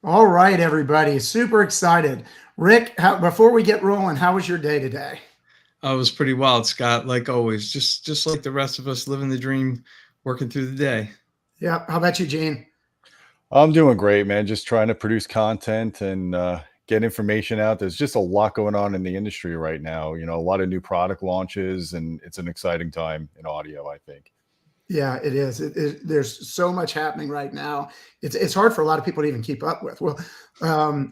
All right, everybody. Super excited. Rick, before we get rolling, how was your day today? It was pretty wild, Scott. Like always, just like the rest of us, living the dream, working through the day. Yeah. How about you, Gene? I'm doing great, man. Just trying to produce content and get information out. There's just a lot going on in the industry right now. A lot of new product launches, and it's an exciting time in audio, I think. Yeah, it is. There's so much happening right now. It's hard for a lot of people to even keep up with. Well,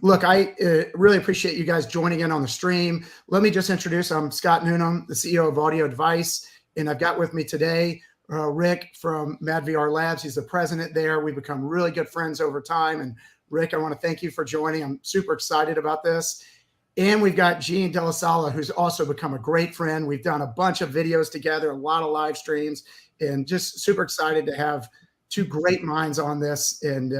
look, I really appreciate you guys joining in on the stream. Let me just introduce. I'm Scott Newnam, the CEO of Audio Advice, and I've got with me today Rick from madVR Labs. He's the president there. We've become really good friends over time. And Rick, I want to thank you for joining. I'm super excited about this. And we've got Gene De La Sala, who's also become a great friend. We've done a bunch of videos together, a lot of live streams, and just super excited to have two great minds on this and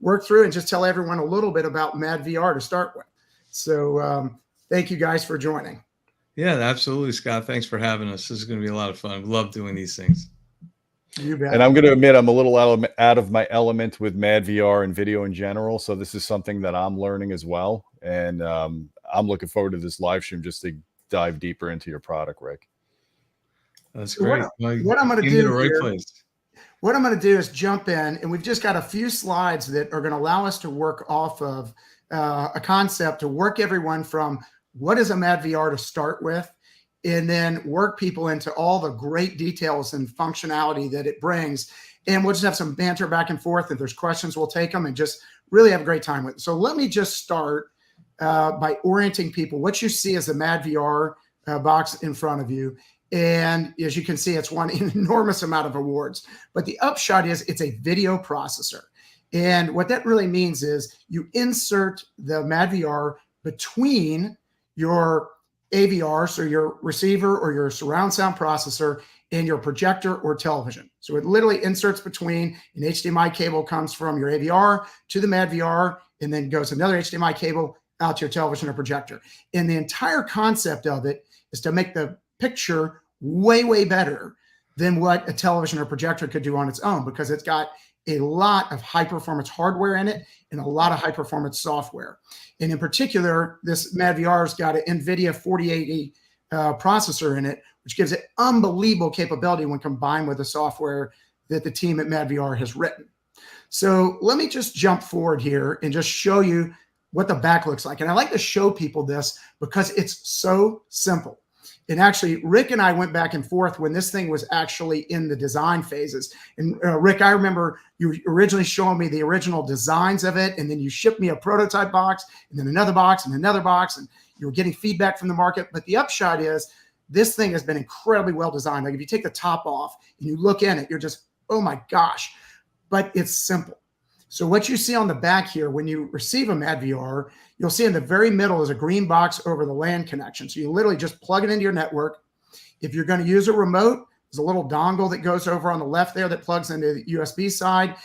work through and just tell everyone a little bit about madVR to start with. So thank you guys for joining. Yeah, absolutely, Scott. Thanks for having us. This is going to be a lot of fun. Love doing these things. You bet. And I'm going to admit I'm a little out of my element with madVR and video in general. So this is something that I'm learning as well. And I'm looking forward to this live stream just to dive deeper into your product, Rick. That's great. What I'm going to do right here, place. What I'm going to do is jump in, and we've just got a few slides that are going to allow us to work off of a concept to work everyone from what is a madVR to start with, and then work people into all the great details and functionality that it brings. And we'll just have some banter back and forth. If there's questions, we'll take them and just really have a great time with it. So let me just start by orienting people. What you see is the madVR box in front of you. And as you can see, it's won an enormous amount of awards. But the upshot is it's a video processor. And what that really means is you insert the madVR between your AVR, so your receiver or your surround sound processor, and your projector or television. So it literally inserts between. An HDMI cable comes from your AVR to the madVR, and then goes another HDMI cable out to your television or projector. And the entire concept of it is to make the picture way, way better than what a television or projector could do on its own, because it's got a lot of high performance hardware in it and a lot of high performance software. And in particular, this madVR's got an NVIDIA 4080 processor in it, which gives it unbelievable capability when combined with the software that the team at madVR has written. So let me just jump forward here and just show you what the back looks like. And I like to show people this because it's so simple. And actually, Rick and I went back and forth when this thing was actually in the design phases. And Rick, I remember you originally showing me the original designs of it, and then you shipped me a prototype box, and then another box, and another box, and you were getting feedback from the market. But the upshot is this thing has been incredibly well designed. Like if you take the top off and you look in it, you're just, oh my gosh. But it's simple. So what you see on the back here, when you receive a madVR, you'll see in the very middle is a green box over the LAN connection. So you literally just plug it into your network. If you're going to use a remote, there's a little dongle that goes over on the left there that plugs into the USB side.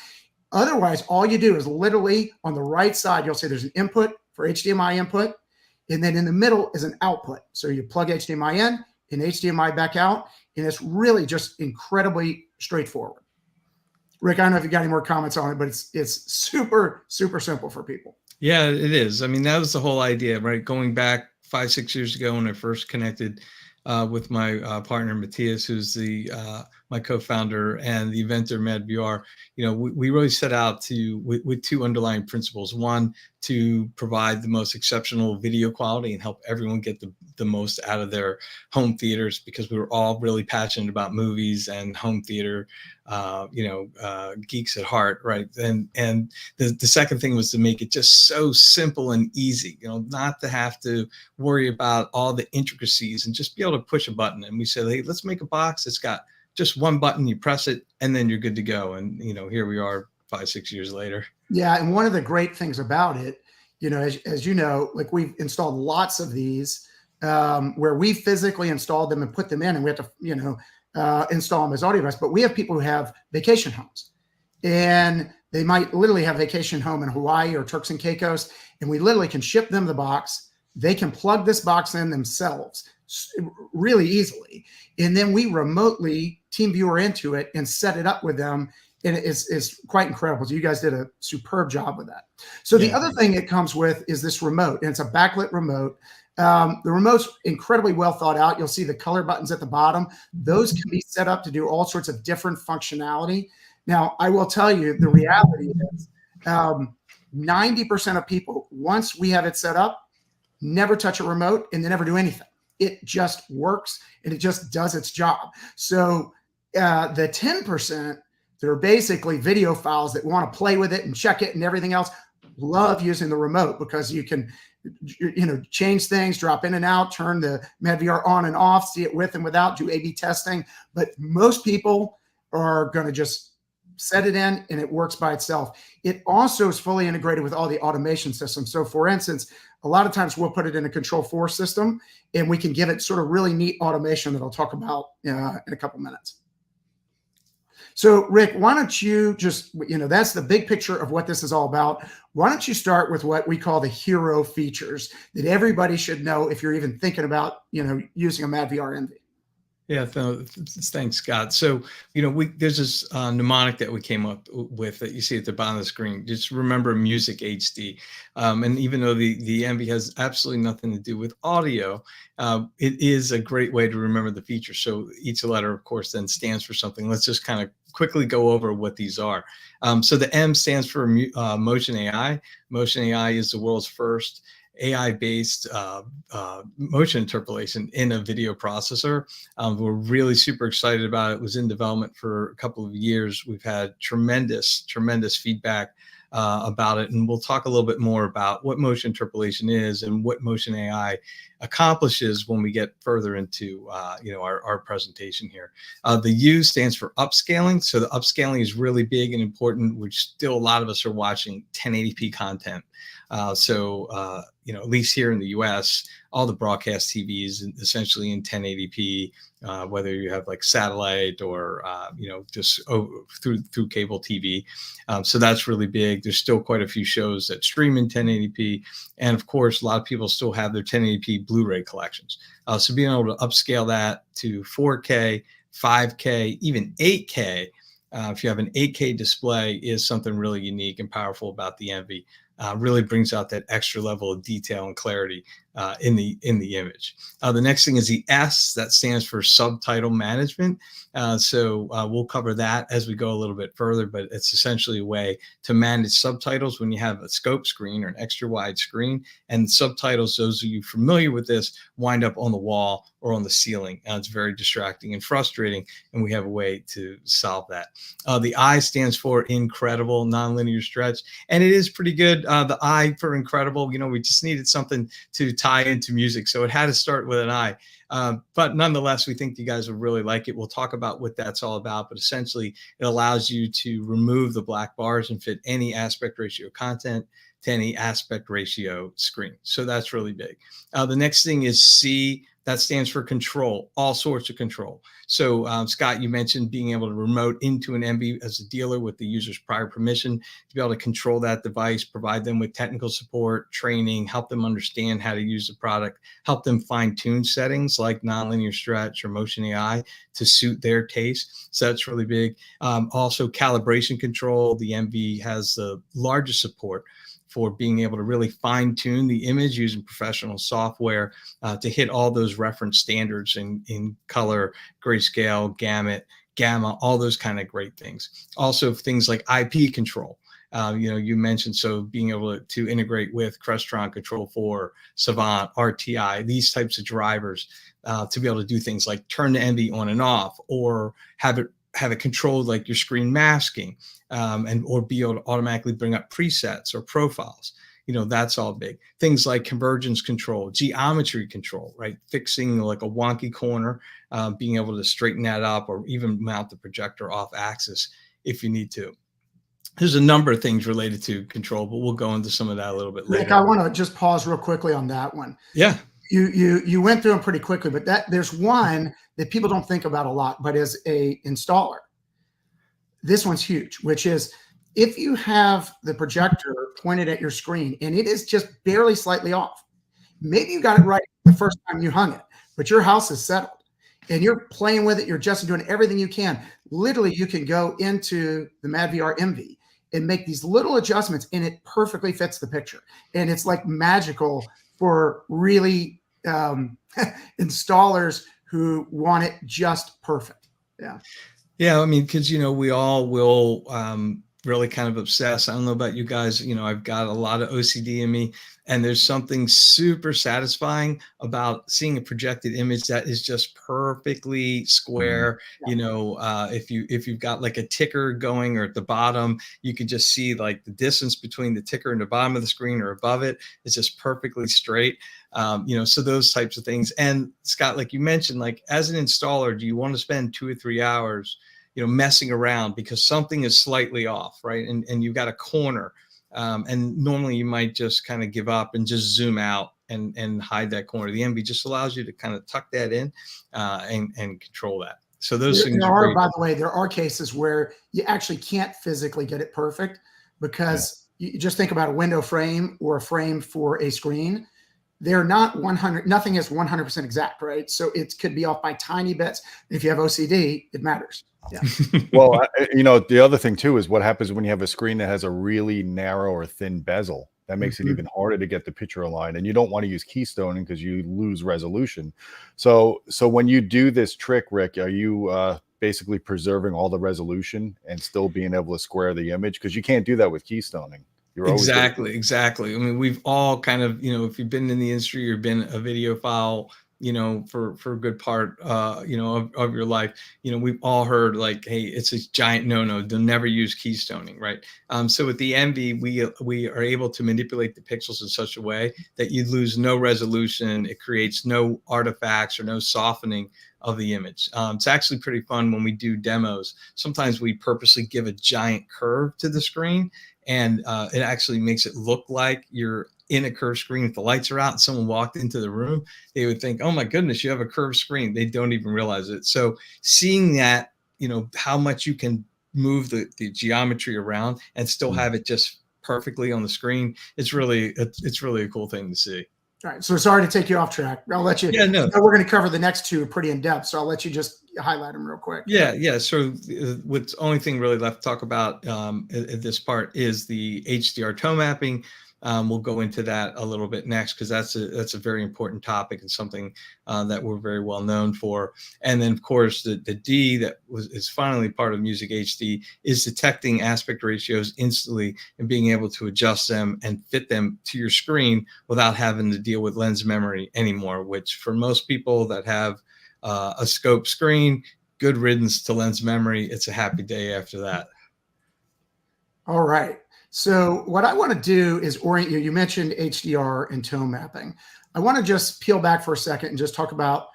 Otherwise, all you do is literally on the right side, you'll see there's an input for HDMI input. And then in the middle is an output. So you plug HDMI in and HDMI back out. And it's really just incredibly straightforward. Rick, I don't know if you got any more comments on it, but it's super, super simple for people. Yeah, it is. I mean, that was the whole idea, right? Going back 5-6 years ago when I first connected with my partner Matthias, who's my co-founder and the inventor of madVR. We really set out to with two underlying principles. One, to provide the most exceptional video quality and help everyone get the most out of their home theaters, because we were all really passionate about movies and home theater, geeks at heart, right? And the second thing was to make it just so simple and easy, not to have to worry about all the intricacies and just be able to push a button. And we said, hey, let's make a box that's got just one button, you press it, and then you're good to go. And, here we are 5-6 years later. Yeah. And one of the great things about it, as you know, like we've installed lots of these where we physically installed them and put them in, and we have to, install them as audio device. But we have people who have vacation homes, and they might literally have vacation home in Hawaii or Turks and Caicos, and we literally can ship them the box. They can plug this box in themselves really easily. And then we remotely team viewer into it and set it up with them and it's quite incredible. So you guys did a superb job with that. So the other thing it comes with is this remote, and it's a backlit remote. The remote's incredibly well thought out. You'll see the color buttons at the bottom. Those can be set up to do all sorts of different functionality. Now, I will tell you, the reality is 90% of people, once we have it set up, never touch a remote and they never do anything. It just works and it just does its job. So the 10%, they're basically video files that want to play with it and check it and everything else, love using the remote because you can change things, drop in and out, turn the madVR on and off, see it with and without, do A/B testing. But most people are going to just set it in and it works by itself. It also is fully integrated with all the automation systems. So for instance, a lot of times we'll put it in a Control4 system and we can give it sort of really neat automation that I'll talk about in a couple minutes. So Rick, why don't you just, that's the big picture of what this is all about. Why don't you start with what we call the hero features that everybody should know if you're even thinking about, using a madVR Envy? Yeah, thanks, Scott. So, there's this mnemonic that we came up with that you see at the bottom of the screen. Just remember Music HD. And even though the Envy has absolutely nothing to do with audio, it is a great way to remember the feature. So each letter, of course, then stands for something. Let's just kind of quickly go over what these are. So the M stands for Motion AI. Motion AI is the world's first AI-based motion interpolation in a video processor. We're really super excited about it. It was in development for a couple of years. We've had tremendous feedback about it, and we'll talk a little bit more about what motion interpolation is and what motion AI accomplishes when we get further into our presentation here. The U stands for upscaling. So the upscaling is really big and important, which still a lot of us are watching 1080p content. At least here in the US, all the broadcast TV is essentially in 1080p, whether you have like satellite or, just through cable TV. So that's really big. There's still quite a few shows that stream in 1080p. And of course, a lot of people still have their 1080p Blu-ray collections. So being able to upscale that to 4K, 5K, even 8K, if you have an 8K display, is something really unique and powerful about the Envy. Really brings out that extra level of detail and clarity in the image. The next thing is the S, that stands for subtitle management. We'll cover that as we go a little bit further, but it's essentially a way to manage subtitles when you have a scope screen or an extra wide screen. And subtitles, those of you familiar with this, wind up on the wall or on the ceiling. It's very distracting and frustrating, and we have a way to solve that. The I stands for incredible, nonlinear stretch, and it is pretty good. The I for incredible, we just needed something to tie into music, so it had to start with an I. But nonetheless, we think you guys will really like it. We'll talk about what that's all about, but essentially it allows you to remove the black bars and fit any aspect ratio content to any aspect ratio screen. So that's really big. The next thing is C. That stands for control, all sorts of control. So Scott, you mentioned being able to remote into an Envy as a dealer with the user's prior permission to be able to control that device, provide them with technical support, training, help them understand how to use the product, help them fine tune settings like nonlinear stretch or motion AI to suit their taste. So that's really big. Also calibration control. The Envy has the largest support for being able to really fine tune the image using professional software to hit all those reference standards in color, grayscale, gamma, all those kind of great things. Also things like IP control. You mentioned, so being able to integrate with Crestron, Control4, Savant, RTI, these types of drivers to be able to do things like turn the Envy on and off, or have it controlled like your screen masking, or be able to automatically bring up presets or profiles. That's all big. Things like convergence control, geometry control, right? Fixing like a wonky corner, being able to straighten that up, or even mount the projector off axis if you need to. There's a number of things related to control, but we'll go into some of that a little bit later. Rick, I want to just pause real quickly on that one. Yeah. You went through them pretty quickly, but there's one that people don't think about a lot, but as a installer, this one's huge, which is if you have the projector pointed at your screen and it is just barely slightly off, maybe you got it right the first time you hung it, but your house is settled and you're playing with it. You're just doing everything you can. literally you can go into the madVR MV and make these little adjustments, and it perfectly fits the picture. And it's like magical for really installers who want it just perfect. Yeah. Yeah, I mean, because we all will really kind of obsess. I don't know about you guys. I've got a lot of OCD in me, and there's something super satisfying about seeing a projected image that is just perfectly square. If you've got like a ticker going or at the bottom, you can just see like the distance between the ticker and the bottom of the screen or above it is just perfectly straight. So those types of things. And Scott, like you mentioned, like as an installer, do you want to spend 2 or 3 hours messing around because something is slightly off, right? And you've got a corner. And normally you might just kind of give up and just zoom out and hide that corner. The MV just allows you to kind of tuck that in and control that. So those things are great. By the way, there are cases where you actually can't physically get it perfect because you just think about a window frame or a frame for a screen. They're not 100, nothing is 100% exact, right? So it could be off by tiny bits. If you have OCD, it matters. Yeah. Well, the other thing too is what happens when you have a screen that has a really narrow or thin bezel. That makes it even harder to get the picture aligned, and you don't want to use keystoning because you lose resolution. So when you do this trick, Rick, are you basically preserving all the resolution and still being able to square the image? Because you can't do that with keystoning. Exactly. I mean, we've all kind of, if you've been in the industry or been a videophile, for a good part, of your life, we've all heard like, hey, it's a giant no-no. They'll never use keystoning, right? So with the MV, we are able to manipulate the pixels in such a way that you lose no resolution. It creates no artifacts or no softening of the image. It's actually pretty fun when we do demos. Sometimes we purposely give a giant curve to the screen, and it actually makes it look like you're in a curved screen. If the lights are out and someone walked into the room, they would think, oh my goodness, you have a curved screen. They don't even realize it. So seeing that, how much you can move the geometry around and still have it just perfectly on the screen, it's really a cool thing to see. All right. So sorry to take you off track. I'll let you. Yeah, no. We're going to cover the next two pretty in depth. So I'll let you just highlight them real quick. Yeah. So what's only thing really left to talk about at this part is the HDR tone mapping. We'll go into that a little bit next because that's a very important topic and something that we're very well known for. And then, of course, the D that is finally part of Music HD is detecting aspect ratios instantly and being able to adjust them and fit them to your screen without having to deal with lens memory anymore, which for most people that have a scope screen, good riddance to lens memory. It's a happy day after that. All right. So what I want to do is orient you. You mentioned HDR and tone mapping. I want to just peel back for a second and just talk about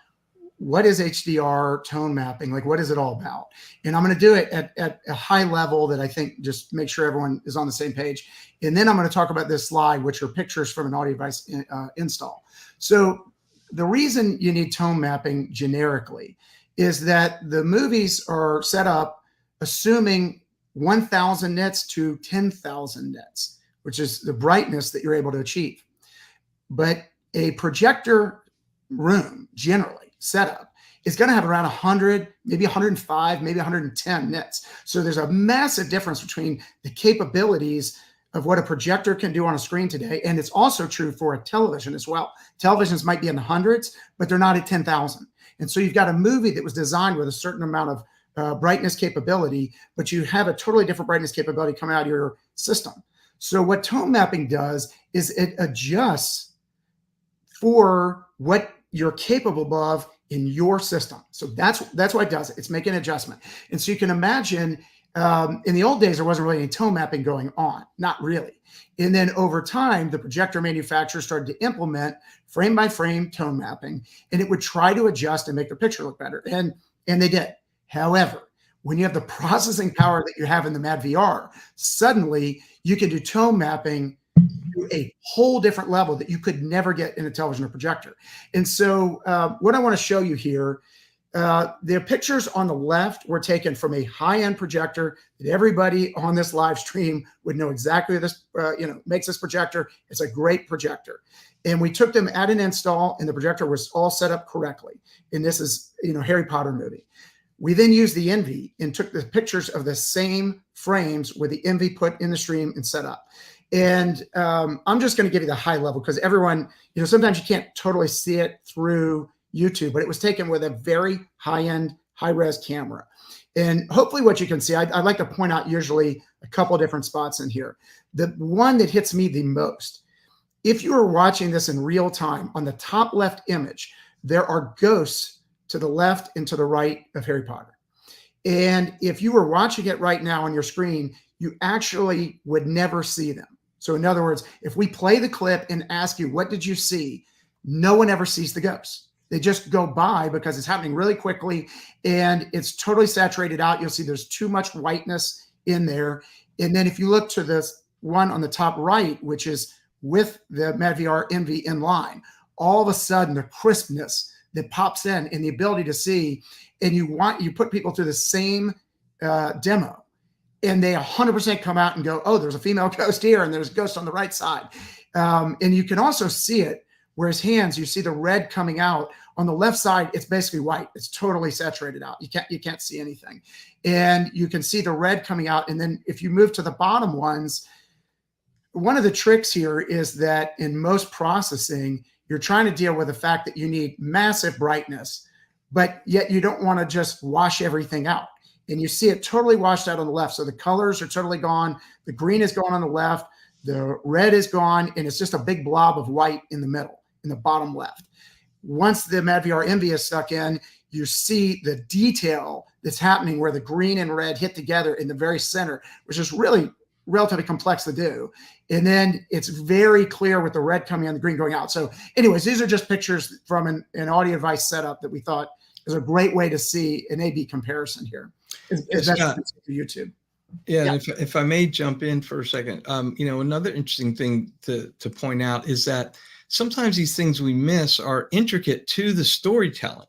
what is HDR tone mapping? Like, what is it all about? And I'm going to do it at a high level that I think just make sure everyone is on the same page. And then I'm going to talk about this slide, which are pictures from an audio device install. So the reason you need tone mapping generically is that the movies are set up assuming 1,000 nits to 10,000 nits, which is the brightness that you're able to achieve. But a projector room, generally set up, is going to have around 100, maybe 105, maybe 110 nits. So there's a massive difference between the capabilities of what a projector can do on a screen today. And it's also true for a television as well. Televisions might be in the hundreds, but they're not at 10,000. And so you've got a movie that was designed with a certain amount of brightness capability, but you have a totally different brightness capability coming out of your system. So what tone mapping does is it adjusts for what you're capable of in your system. So that's why it does it. It's making an adjustment. And so you can imagine in the old days, there wasn't really any tone mapping going on, not really. And then over time, the projector manufacturers started to implement frame by frame tone mapping, and it would try to adjust and make the picture look better. And they did. However, when you have the processing power that you have in the madVR, suddenly you can do tone mapping to a whole different level that you could never get in a television or projector. And so what I want to show you here, the pictures on the left were taken from a high-end projector that everybody on this live stream would know exactly this, makes this projector. It's a great projector. And we took them at an install, and the projector was all set up correctly. And this is, Harry Potter movie. We then used the Envy and took the pictures of the same frames with the Envy put in the stream and set up. And I'm just going to give you the high level because everyone, sometimes you can't totally see it through YouTube, but it was taken with a very high-end, high-res camera. And hopefully what you can see, I'd like to point out usually a couple of different spots in here. The one that hits me the most, if you are watching this in real time, on the top left image, there are ghosts to the left and to the right of Harry Potter. And if you were watching it right now on your screen, you actually would never see them. So in other words, if we play the clip and ask you, what did you see? No one ever sees the ghosts. They just go by because it's happening really quickly and it's totally saturated out. You'll see there's too much whiteness in there. And then if you look to this one on the top right, which is with the madVR Envy in line, all of a sudden the crispness that pops in and the ability to see, and you put people through the same demo and they 100% come out and go, oh, there's a female ghost here and there's a ghost on the right side. And you can also see it where his hands, you see the red coming out. On the left side, it's basically white. It's totally saturated out. You can't see anything. And you can see the red coming out. And then if you move to the bottom ones, one of the tricks here is that in most processing, you're trying to deal with the fact that you need massive brightness, but yet you don't want to just wash everything out. And you see it totally washed out on the left. So the colors are totally gone. The green is gone on the left. The red is gone. And it's just a big blob of white in the middle, in the bottom left. Once the madVR Envy is stuck in, you see the detail that's happening where the green and red hit together in the very center, which is really relatively complex to do. And then it's very clear with the red coming in, the green going out. So anyways, these are just pictures from an audio device setup that we thought is a great way to see an A/B comparison here. That's YouTube. Yeah, and if I may jump in for a second, another interesting thing to point out is that sometimes these things we miss are intricate to the storytelling.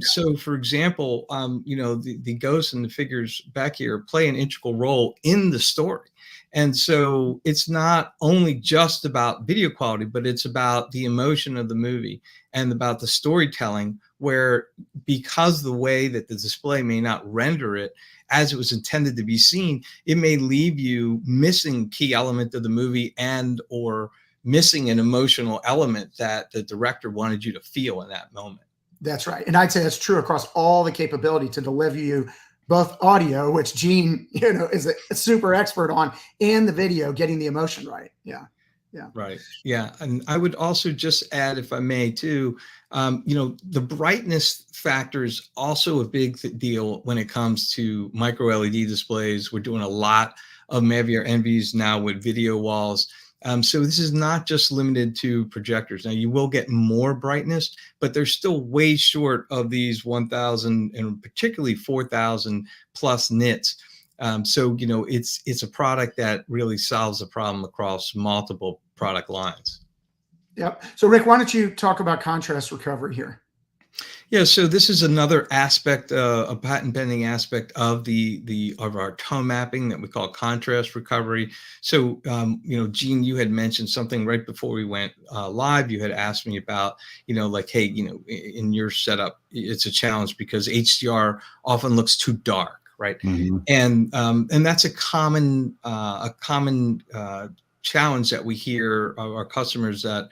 So for example, the ghosts and the figures back here play an integral role in the story. And so it's not only just about video quality, but it's about the emotion of the movie and about the storytelling, where because the way that the display may not render it as it was intended to be seen, it may leave you missing key element of the movie and or missing an emotional element that the director wanted you to feel in that moment. That's right. And I'd say that's true across all the capability to deliver you both audio, which Gene, is a super expert on, and the video, getting the emotion right. Yeah. Yeah. Right. Yeah. And I would also just add, if I may, too, the brightness factor is also a big deal when it comes to micro LED displays. We're doing a lot of madVR Envies now with video walls. So this is not just limited to projectors. Now you will get more brightness, but they're still way short of these 1,000 and particularly 4,000 plus nits. So it's a product that really solves the problem across multiple product lines. Yep. So Rick, why don't you talk about contrast recovery here? Yeah, so this is another aspect, a patent pending aspect of of our tone mapping that we call contrast recovery. So, Gene, you had mentioned something right before we went live. You had asked me about, hey, in your setup, it's a challenge because HDR often looks too dark, right? Mm-hmm. And that's a common challenge that we hear our customers that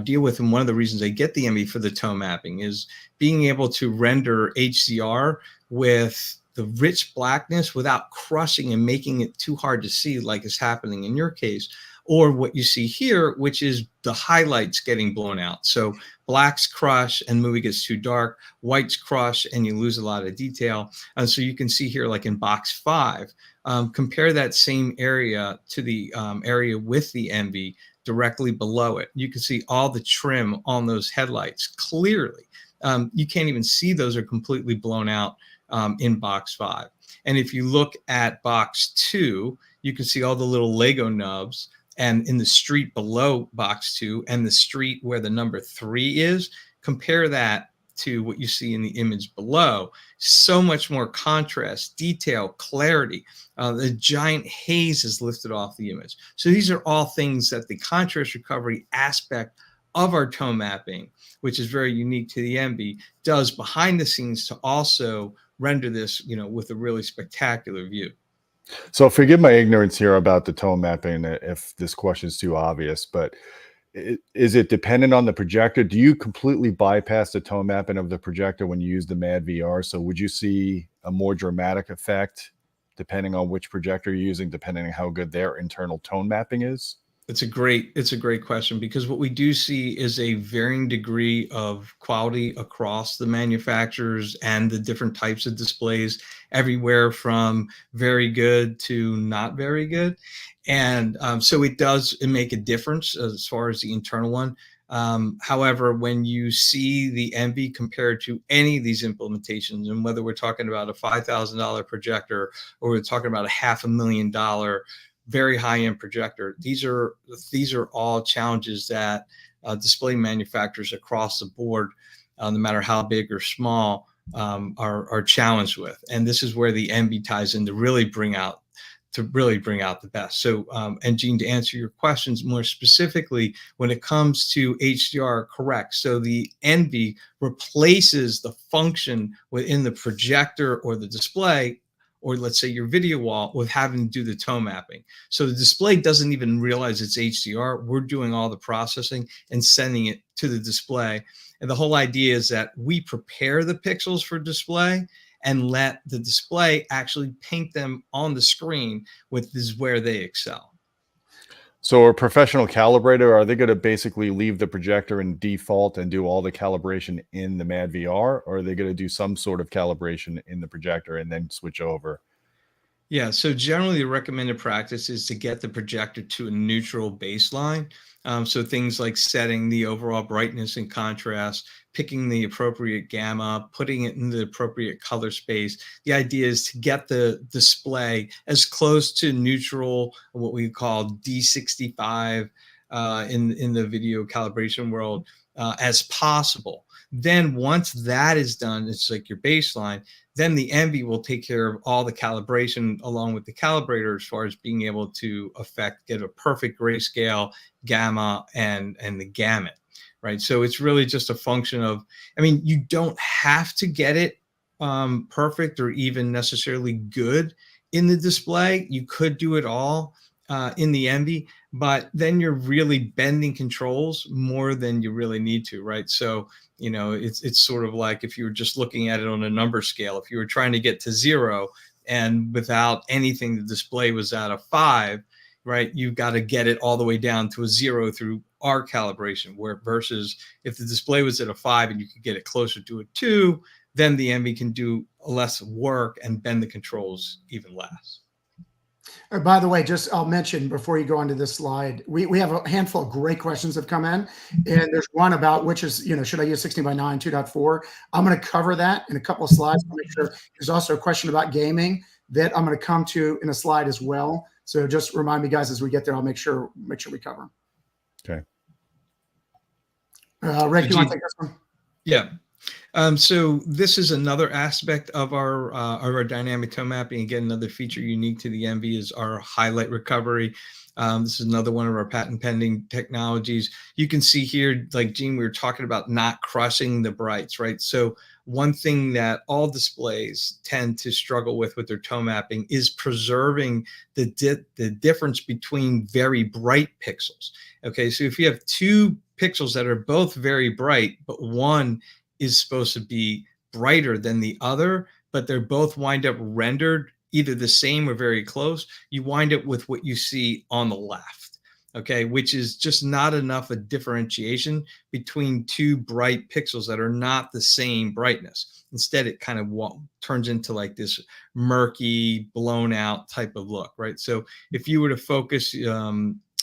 deal with, and one of the reasons they get the Envy for the tone mapping is being able to render HDR with the rich blackness without crushing and making it too hard to see, like is happening in your case, or what you see here, which is the highlights getting blown out. So blacks crush and movie gets too dark, whites crush and you lose a lot of detail. And so you can see here, like in box 5, compare that same area to the area with the Envy directly below it. You can see all the trim on those headlights clearly. You can't even see those are completely blown out in box 5. And if you look at box 2, you can see all the little Lego nubs, and in the street below box 2 and the street where the number 3 is, compare that to what you see in the image below. So much more contrast, detail, clarity. The giant haze is lifted off the image. So these are all things that the contrast recovery aspect of our tone mapping, which is very unique to the Envy, does behind the scenes to also render this, with a really spectacular view. So forgive my ignorance here about the tone mapping if this question is too obvious, but is it dependent on the projector? Do you completely bypass the tone mapping of the projector when you use the madVR? So would you see a more dramatic effect depending on which projector you're using, depending on how good their internal tone mapping is? It's a great question, because what we do see is a varying degree of quality across the manufacturers and the different types of displays, everywhere from very good to not very good. And so it make a difference as far as the internal one. However, when you see the Envy compared to any of these implementations, and whether we're talking about a $5,000 projector or we're talking about a $500,000 very high-end projector, these are all challenges that display manufacturers across the board, no matter how big or small, are challenged with. And this is where the Envy ties in to really bring out the best. So, and Gene, to answer your questions more specifically, when it comes to HDR, correct. So the Envy replaces the function within the projector or the display, or let's say your video wall, with having to do the tone mapping. So the display doesn't even realize it's HDR. We're doing all the processing and sending it to the display. And the whole idea is that we prepare the pixels for display and let the display actually paint them on the screen, which is where they excel. So a professional calibrator, are they going to basically leave the projector in default and do all the calibration in the madVR, or are they going to do some sort of calibration in the projector and then switch over? Yeah, so generally the recommended practice is to get the projector to a neutral baseline. So things like setting the overall brightness and contrast, picking the appropriate gamma, putting it in the appropriate color space. The idea is to get the display as close to neutral, what we call D65 in the video calibration world, as possible. Then once that is done, it's like your baseline, then the Envy will take care of all the calibration along with the calibrator, as far as being able to get a perfect grayscale, gamma, and the gamut, right? So it's really just a function of, you don't have to get it perfect or even necessarily good in the display. You could do it all in the Envy, but then you're really bending controls more than you really need to, right? So, it's sort of like if you were just looking at it on a number scale, if you were trying to get to 0 and without anything, the display was at a 5, right? You've got to get it all the way down to a 0 through our calibration, versus if the display was at a 5 and you could get it closer to a 2, then the Envy can do less work and bend the controls even less. By the way, just I'll mention before you go on to this slide, we have a handful of great questions that have come in, and there's one about which is, should I use 16:9 2.4? I'm going to cover that in a couple of slides. I'll make sure. There's also a question about gaming that I'm going to come to in a slide as well. So just remind me, guys, as we get there, I'll make sure we cover. Okay. Rick, you want to take this one? Yeah. So this is another aspect of our dynamic tone mapping. Again, another feature unique to the Envy is our highlight recovery. This is another one of our patent pending technologies. You can see here, like Gene, we were talking about not crushing the brights, right? So one thing that all displays tend to struggle with their tone mapping is preserving the difference between very bright pixels. Okay, so if you have two pixels that are both very bright, but one is supposed to be brighter than the other, but they're both wind up rendered either the same or very close, you wind up with what you see on the left, okay, which is just not enough a differentiation between two bright pixels that are not the same brightness. Instead, it kind of turns into like this murky, blown out type of look, right? So if you were to focus,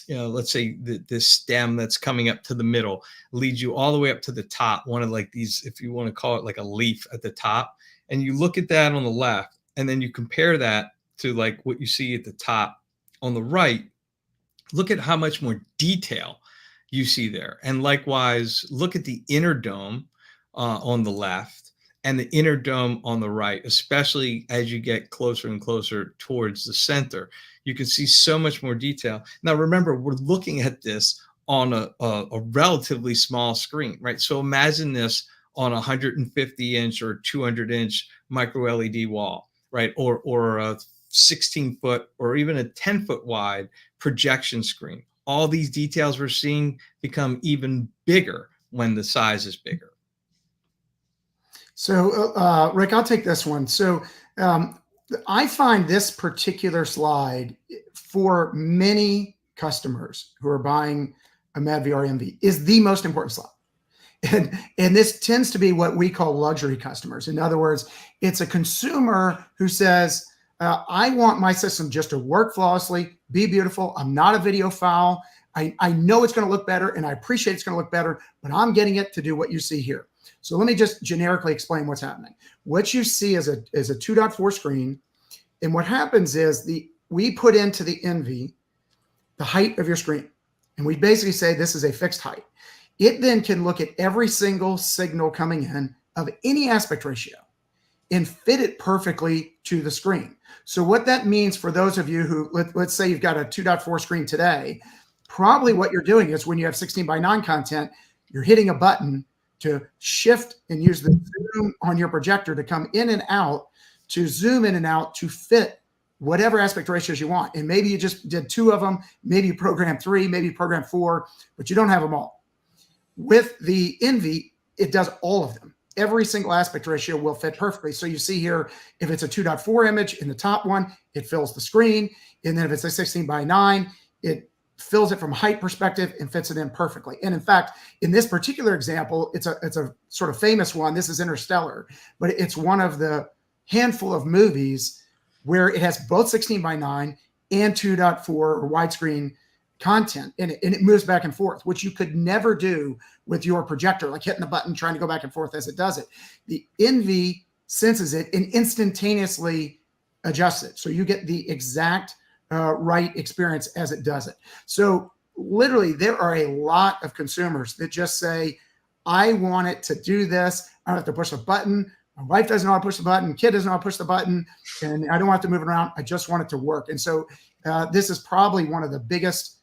let's say this stem that's coming up to the middle leads you all the way up to the top, one of like these, if you want to call it like a leaf at the top, and you look at that on the left, and then you compare that to like what you see at the top on the right, look at how much more detail you see there. And likewise, look at the inner dome on the left and the inner dome on the right, especially as you get closer and closer towards the center. You can see so much more detail. Now, remember, we're looking at this on a relatively small screen, right? So imagine this on a 150-inch or 200-inch micro LED wall, right? Or a 16-foot or even a 10-foot wide projection screen. All these details we're seeing become even bigger when the size is bigger. So, Rick, I'll take this one. So, I find this particular slide for many customers who are buying a madVR MV is the most important slide. And this tends to be what we call luxury customers. In other words, it's a consumer who says, I want my system just to work flawlessly, be beautiful. I'm not a video file. I know it's going to look better, and I appreciate it's going to look better, but I'm getting it to do what you see here. So let me just generically explain what's happening. What you see is a 2.4 screen. And what happens is we put into the NV the height of your screen. And we basically say this is a fixed height. It then can look at every single signal coming in of any aspect ratio and fit it perfectly to the screen. So what that means for those of you who, let's say you've got a 2.4 screen today, probably what you're doing is when you have 16:9 content, you're hitting a button to shift and use the zoom on your projector to come in and out, to zoom in and out to fit whatever aspect ratios you want. And maybe you just did 2 of them, maybe you programmed 3, maybe you programmed 4, but you don't have them all. With the NV, it does all of them. Every single aspect ratio will fit perfectly. So you see here, if it's a 2.4 image in the top one, it fills the screen. And then if it's a 16:9, it fills it from height perspective and fits it in perfectly. And in fact, in this particular example, it's a sort of famous one. This is Interstellar, but it's one of the handful of movies where it has both 16:9 and 2.4 or widescreen content, and it moves back and forth, which you could never do with your projector, like hitting the button, trying to go back and forth as it does it. The NV senses it and instantaneously adjusts it. So you get the exact right experience as it does it. So literally there are a lot of consumers that just say, I want it to do this. I don't have to push a button. My wife doesn't know how to push the button. Kid doesn't know how to push the button. And I don't have to move it around. I just want it to work. And so this is probably one of the biggest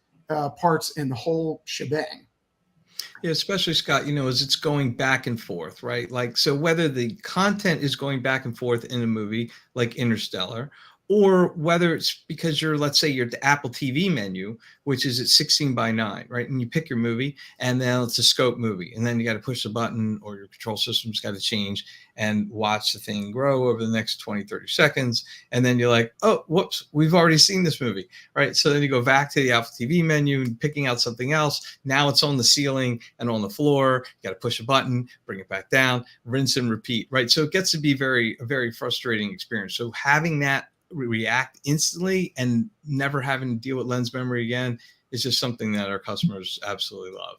parts in the whole shebang. Yeah, especially Scott, as it's going back and forth, right? Like, so whether the content is going back and forth in a movie like Interstellar, or whether it's because let's say you're at the Apple TV menu, which is at 16:9, right? And you pick your movie, and then it's a scope movie. And then you got to push the button, or your control system's got to change and watch the thing grow over the next 20, 30 seconds. And then you're like, oh, whoops, we've already seen this movie, right? So then you go back to the Apple TV menu and picking out something else. Now it's on the ceiling and on the floor. You got to push a button, bring it back down, rinse and repeat, right? So it gets to be a very frustrating experience. So having that react instantly and never having to deal with lens memory again is just something that our customers absolutely love.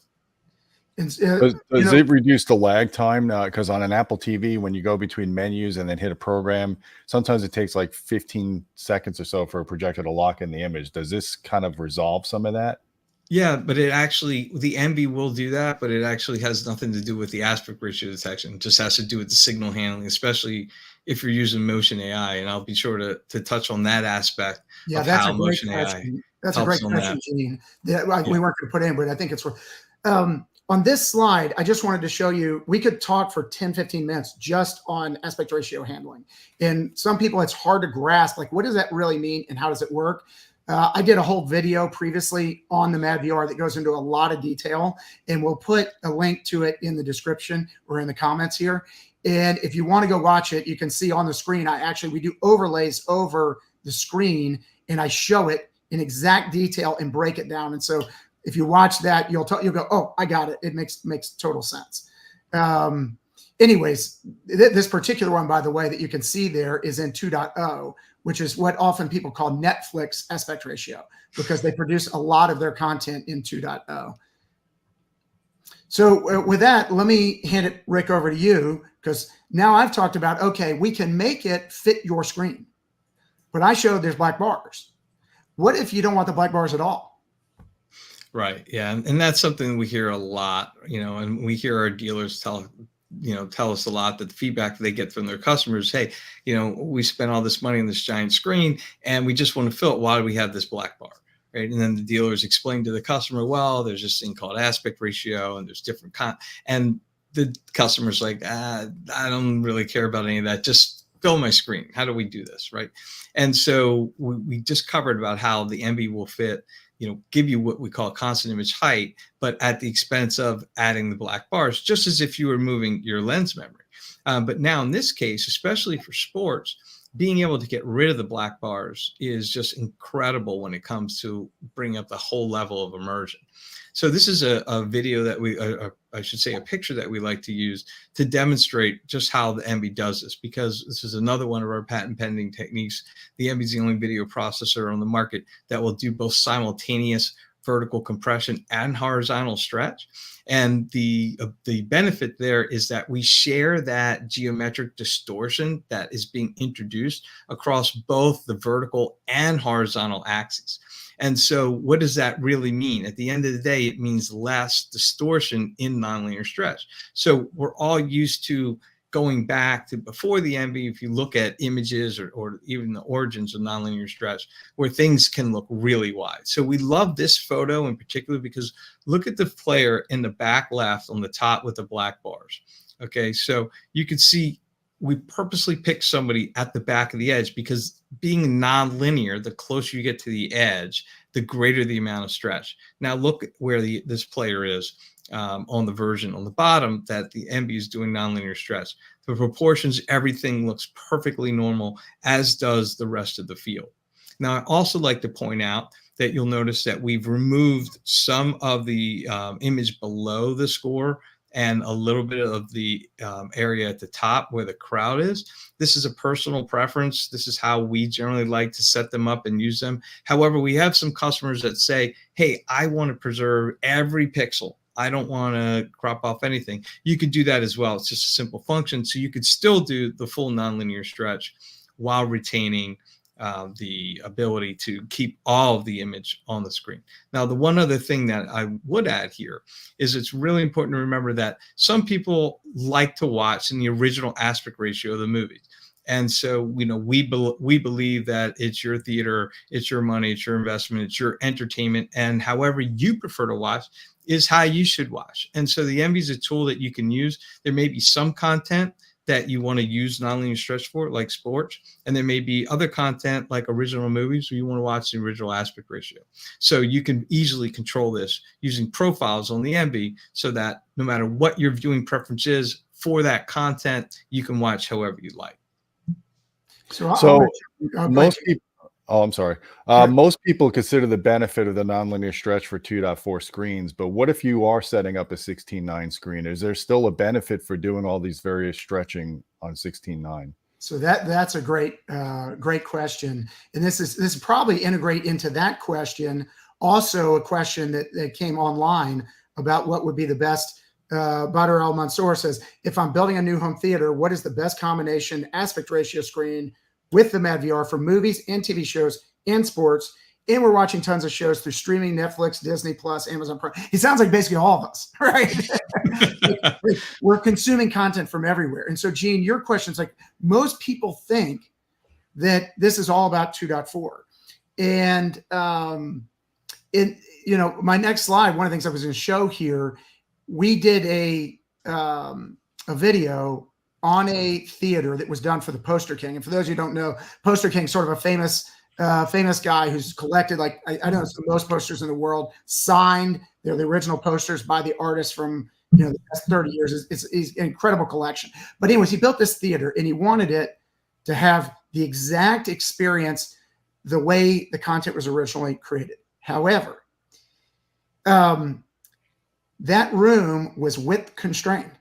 Does it reduce the lag time? Because on an Apple TV, when you go between menus and then hit a program, sometimes it takes like 15 seconds or so for a projector to lock in the image. Does this kind of resolve some of that? Yeah, but the NV will do that, but it actually has nothing to do with the aspect ratio detection. It just has to do with the signal handling, especially if you're using Motion AI. And I'll be sure to touch on that aspect of how Motion AI. That's a great question, Gene. We weren't going to put in, but I think it's worth. On this slide, I just wanted to show you, we could talk for 10, 15 minutes just on aspect ratio handling. And some people, it's hard to grasp, like, what does that really mean and how does it work? I did a whole video previously on the madVR that goes into a lot of detail, and we'll put a link to it in the description or in the comments here. And if you want to go watch it, you can see on the screen, we do overlays over the screen, and I show it in exact detail and break it down. And so if you watch that, you'll go, oh, I got it. It makes total sense. Anyways, this particular one, by the way, that you can see there is in 2.0, which is what often people call Netflix aspect ratio, because they produce a lot of their content in 2.0. So with that, let me hand it, Rick, over to you, because now I've talked about, okay, we can make it fit your screen, but I showed there's black bars. What if you don't want the black bars at all? Right. Yeah. And that's something we hear a lot, and we hear our dealers tell us a lot, that the feedback they get from their customers, hey, we spent all this money on this giant screen and we just want to fill it. Why do we have this black bar? Right. And then the dealers explain to the customer, well, there's this thing called aspect ratio and there's different and the customer's like, I don't really care about any of that. Just fill my screen. How do we do this, right? And so we just covered about how the MB will fit, give you what we call constant image height, but at the expense of adding the black bars, just as if you were moving your lens memory. But now in this case, especially for sports, being able to get rid of the black bars is just incredible when it comes to bringing up the whole level of immersion. So this is a video that I should say a picture that we like to use to demonstrate just how the MB does this, because this is another one of our patent pending techniques. The MB is the only video processor on the market that will do both simultaneous vertical compression and horizontal stretch. And the benefit there is that we share that geometric distortion that is being introduced across both the vertical and horizontal axes. And so what does that really mean? At the end of the day, it means less distortion in nonlinear stretch. So we're all used to going back to before the MB, if you look at images or even the origins of nonlinear stretch, where things can look really wide. So we love this photo in particular because look at the player in the back left on the top with the black bars. Okay, so you can see we purposely picked somebody at the back of the edge because being nonlinear, the closer you get to the edge, the greater the amount of stretch. Now look at where this player is on the version on the bottom that the MB is doing nonlinear stretch. The proportions, everything looks perfectly normal, as does the rest of the field. Now, I also like to point out that you'll notice that we've removed some of the image below the score and a little bit of the area at the top where the crowd is. This is a personal preference. This is how we generally like to set them up and use them. However, we have some customers that say, hey, I want to preserve every pixel. I don't want to crop off anything. You could do that as well. It's just a simple function. So you could still do the full nonlinear stretch while retaining the ability to keep all of the image on the screen. Now, the one other thing that I would add here is it's really important to remember that some people like to watch in the original aspect ratio of the movies. And so, we believe that it's your theater, it's your money, it's your investment, it's your entertainment, and however you prefer to watch is how you should watch. And so the MB is a tool that you can use. There may be some content that you want to use nonlinear stretch for, like sports, and there may be other content like original movies where you want to watch the original aspect ratio. So you can easily control this using profiles on the MB so that no matter what your viewing preference is for that content, you can watch however you like. So most people, oh, I'm sorry. Most people consider the benefit of the nonlinear stretch for 2.4 screens, but what if you are setting up a 16:9 screen? Is there still a benefit for doing all these various stretching on 16:9? So that's a great question, and this is probably integrate into that question. Also, a question that came online about what would be the best. Badr Al Mansour says, if I'm building a new home theater, what is the best combination aspect ratio screen with the madVR for movies and TV shows and sports? And we're watching tons of shows through streaming, Netflix, Disney Plus, Amazon Prime. He sounds like basically all of us, right? We're consuming content from everywhere. And so, Gene, your question is like, most people think that this is all about 2.4. And my next slide, one of the things I was going to show here, we did a video on a theater that was done for the Poster King. And for those of you who don't know, Poster King is sort of a famous guy who's collected, like, I don't know, it's the most posters in the world, signed. They're the original posters by the artists from, the past 30 years. It's an incredible collection. But anyways, he built this theater and he wanted it to have the exact experience the way the content was originally created. However, that room was width constrained.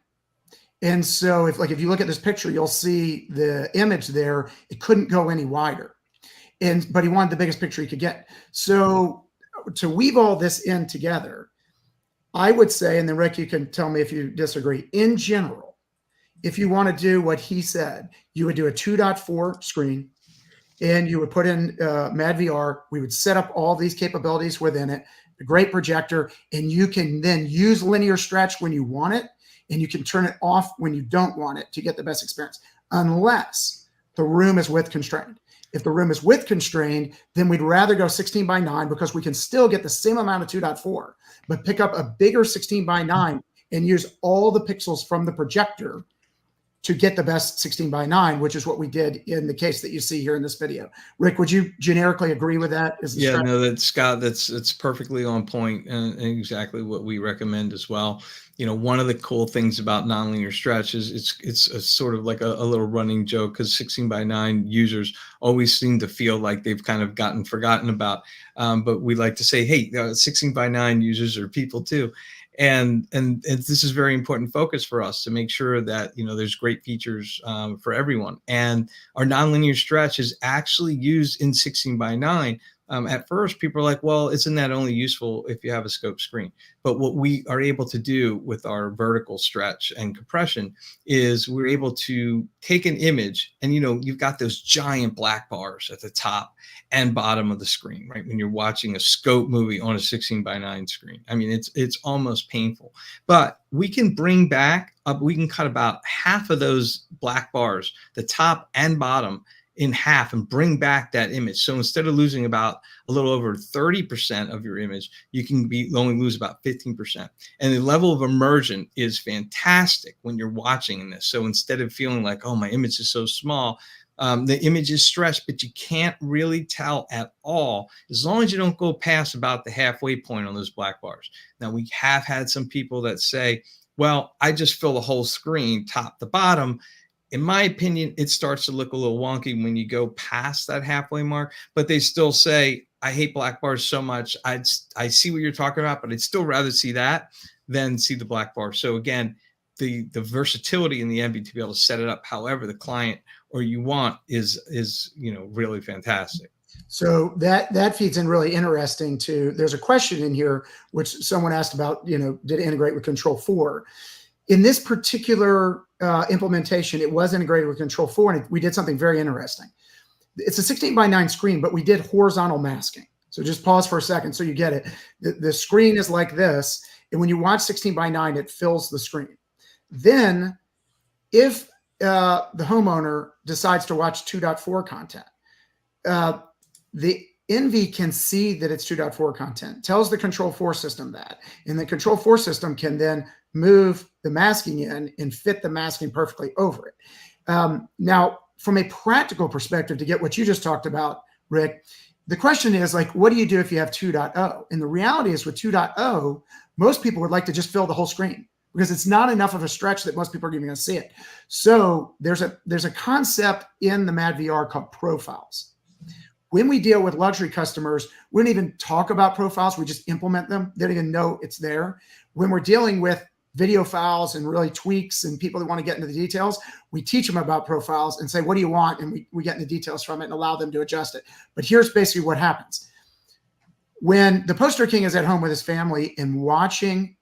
And so if you look at this picture, you'll see the image there, it couldn't go any wider. But he wanted the biggest picture he could get. So to weave all this in together, I would say, and then Rick, you can tell me if you disagree, in general, if you want to do what he said, you would do a 2.4 screen and you would put in madVR. We would set up all these capabilities within it, a great projector, and you can then use linear stretch when you want it, and you can turn it off when you don't want it to get the best experience, unless the room is width constrained. If the room is width constrained, then we'd rather go 16:9 because we can still get the same amount of 2.4, but pick up a bigger 16:9 and use all the pixels from the projector to get the best 16:9, which is what we did in the case that you see here in this video. Rick, would you generically agree with that? Yeah, no, that's Scott, it's perfectly on point and exactly what we recommend as well. You know, one of the cool things about nonlinear stretch is it's a sort of like a little running joke, because 16:9 users always seem to feel like they've kind of gotten forgotten about. But we like to say, hey, 16:9 users are people too. And this is very important focus for us to make sure that, you know, there's great features for everyone. And our nonlinear stretch is actually used in 16:9. At first, people are like, well, isn't that only useful if you have a scope screen? But what we are able to do with our vertical stretch and compression is we're able to take an image, and, you know, you've got those giant black bars at the top and bottom of the screen, right? When you're watching a scope movie on a 16:9 screen, I mean, it's almost painful. But we can bring back up, we can cut about half of those black bars, the top and bottom, in half, and bring back that image. So instead of losing about a little over 30% of your image, you can only lose about 15%. And the level of immersion is fantastic when you're watching this. So instead of feeling like, oh, my image is so small, the image is stretched, but you can't really tell at all, as long as you don't go past about the halfway point on those black bars. Now, we have had some people that say, well, I just fill the whole screen top to bottom. In my opinion, it starts to look a little wonky when you go past that halfway mark, but they still say, I hate black bars so much. I see what you're talking about, but I'd still rather see that than see the black bar. So again, the versatility in the Envy to be able to set it up however the client or you want is, you know, really fantastic. So that feeds in really interesting to, there's a question in here which someone asked about, you know, did it integrate with Control 4? In this particular implementation, it was integrated with Control 4, and we did something very interesting. It's a 16:9 screen, but we did horizontal masking. So just pause for a second so you get it. The screen is like this, and when you watch 16:9, it fills the screen. Then if the homeowner decides to watch 2.4 content, the Envy can see that it's 2.4 content, tells the Control 4 system that, and the Control 4 system can then move the masking in and fit the masking perfectly over it. Now, from a practical perspective, to get what you just talked about, Rick, the question is, like, what do you do if you have 2.0? And the reality is with 2.0, most people would like to just fill the whole screen because it's not enough of a stretch that most people are even going to see it. So there's a concept in the madVR called profiles. When we deal with luxury customers, we don't even talk about profiles. We just implement them. They don't even know it's there. When we're dealing with video files and really tweaks and people that want to get into the details, we teach them about profiles and say, what do you want? And we get into details from it and allow them to adjust it. But here's basically what happens. When the poster king is at home with his family and watching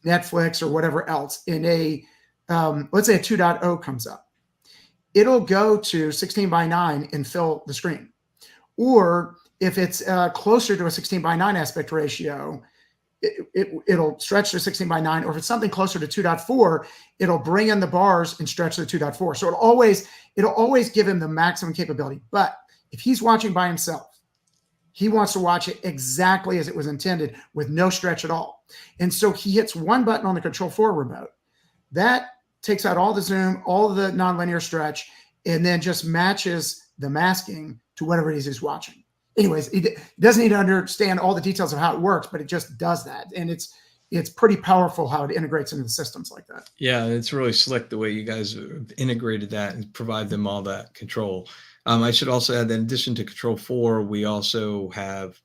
Netflix or whatever else in a, let's say a 2.0 comes up, it'll go to 16:9 and fill the screen. Or if it's closer to a 16:9 aspect ratio, it'll stretch to 16:9, or if it's something closer to 2.4, it'll bring in the bars and stretch to 2.4. So it'll always give him the maximum capability. But if he's watching by himself, he wants to watch it exactly as it was intended with no stretch at all. And so he hits one button on the Control 4 remote. That takes out all the zoom, all of the nonlinear stretch, and then just matches the masking to whatever it is he's watching. Anyways, it doesn't need to understand all the details of how it works, but it just does that. And it's pretty powerful how it integrates into the systems like that. Yeah, it's really slick the way you guys integrated that and provide them all that control. I should also add that in addition to Control 4, we also have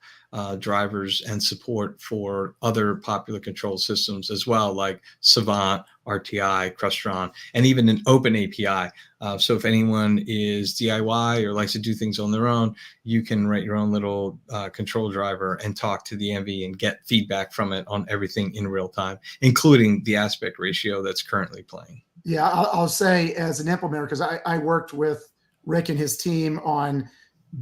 drivers and support for other popular control systems as well, like Savant, RTI, Crestron, and even an open API. So if anyone is DIY or likes to do things on their own, you can write your own little control driver and talk to the Envy and get feedback from it on everything in real time, including the aspect ratio that's currently playing. Yeah, I'll say as an implementer, because I worked with Rick and his team on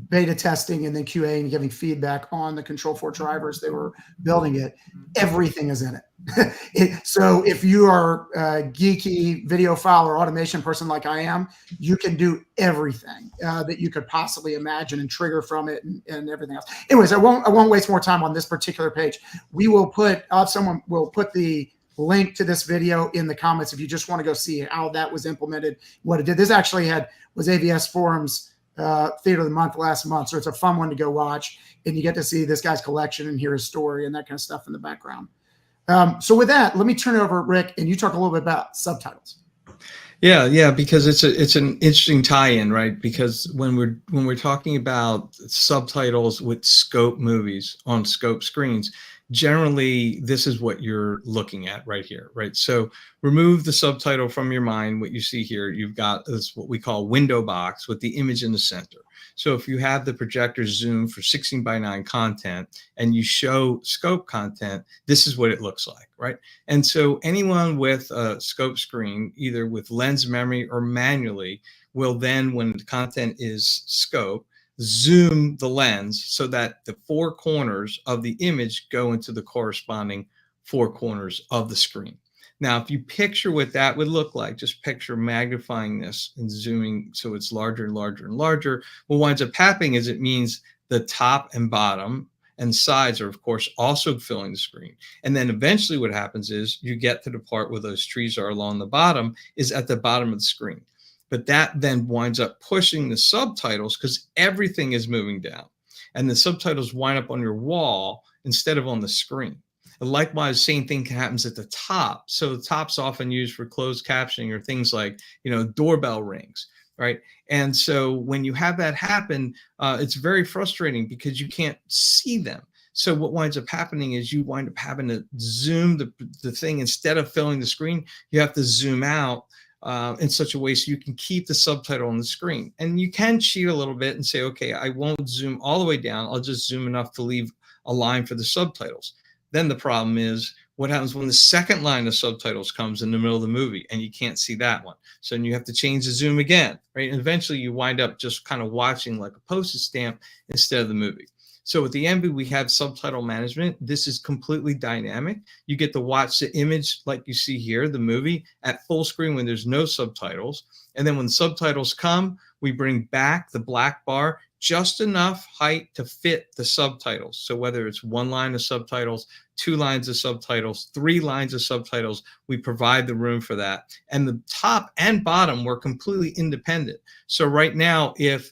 beta testing and then QA and giving feedback on the Control 4 drivers. They were building it. Everything is in it. So if you are a geeky video file or automation person like I am, you can do everything that you could possibly imagine and trigger from it and everything else. Anyways, I won't waste more time on this particular page. We will put, someone will put the link to this video in the comments if you just want to go see how that was implemented, what it did. This actually was AVS Forum's Theater of the Month last month. So it's a fun one to go watch, and you get to see this guy's collection and hear his story and that kind of stuff in the background. So with that, let me turn it over, Rick, and you talk a little bit about subtitles. Yeah, because it's an interesting tie-in, right? Because when we're talking about subtitles with scope movies on scope screens, generally this is what you're looking at right here, right? So remove the subtitle from your mind. What you see here, you've got this what we call window box with the image in the center. So if you have the projector zoom for 16:9 content and you show scope content, this is what it looks like, right? And so anyone with a scope screen, either with lens memory or manually, will then, when the content is scope, zoom the lens so that the four corners of the image go into the corresponding four corners of the screen. Now, if you picture what that would look like, just picture magnifying this and zooming so it's larger and larger and larger. What winds up happening is it means the top and bottom and sides are, of course, also filling the screen. And then eventually what happens is you get to the part where those trees are along the bottom is at the bottom of the screen. But that then winds up pushing the subtitles because everything is moving down. And the subtitles wind up on your wall instead of on the screen. And likewise, same thing happens at the top. So the top's often used for closed captioning or things like, doorbell rings, right? And so when you have that happen, it's very frustrating because you can't see them. So what winds up happening is you wind up having to zoom the thing instead of filling the screen. You have to zoom out in such a way so you can keep the subtitle on the screen. And you can cheat a little bit and say, okay, I won't zoom all the way down. I'll just zoom enough to leave a line for the subtitles. Then the problem is what happens when the second line of subtitles comes in the middle of the movie and you can't see that one. So then you have to change the zoom again, right? And eventually you wind up just kind of watching like a postage stamp instead of the movie. So with the Envy, we have subtitle management. This is completely dynamic. You get to watch the image like you see here, the movie, at full screen when there's no subtitles. And then when subtitles come, we bring back the black bar just enough height to fit the subtitles. So whether it's one line of subtitles, 2 lines of subtitles, 3 lines of subtitles, we provide the room for that. And the top and bottom were completely independent. So right now, if,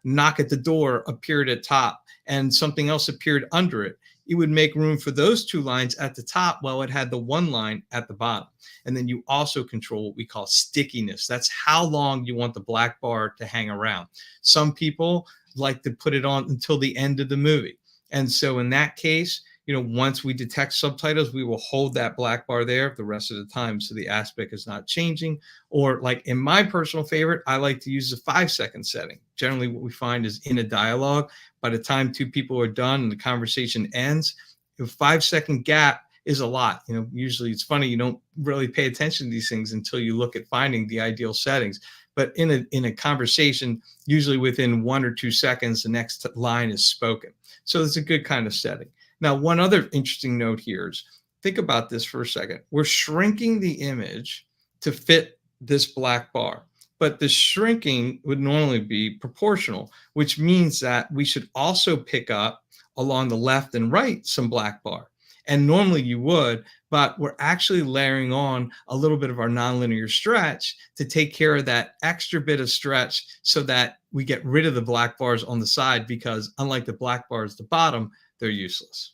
knock at the door appeared at top and something else appeared under it, it would make room for those 2 lines at the top while it had the 1 line at the bottom. And then you also control what we call stickiness. That's how long you want the black bar to hang around. Some people like to put it on until the end of the movie. And so in that case, once we detect subtitles, we will hold that black bar there the rest of the time so the aspect is not changing. Or like in my personal favorite, I like to use the 5-second setting. Generally what we find is in a dialogue, by the time 2 people are done and the conversation ends, a 5-second gap is a lot. Usually it's funny, you don't really pay attention to these things until you look at finding the ideal settings. But in a conversation, usually within 1 or 2 seconds, the next line is spoken. So it's a good kind of setting. Now, one other interesting note here is, think about this for a second. We're shrinking the image to fit this black bar, but the shrinking would normally be proportional, which means that we should also pick up along the left and right some black bar. And normally you would, but we're actually layering on a little bit of our nonlinear stretch to take care of that extra bit of stretch so that we get rid of the black bars on the side, because unlike the black bars at the bottom, they're useless.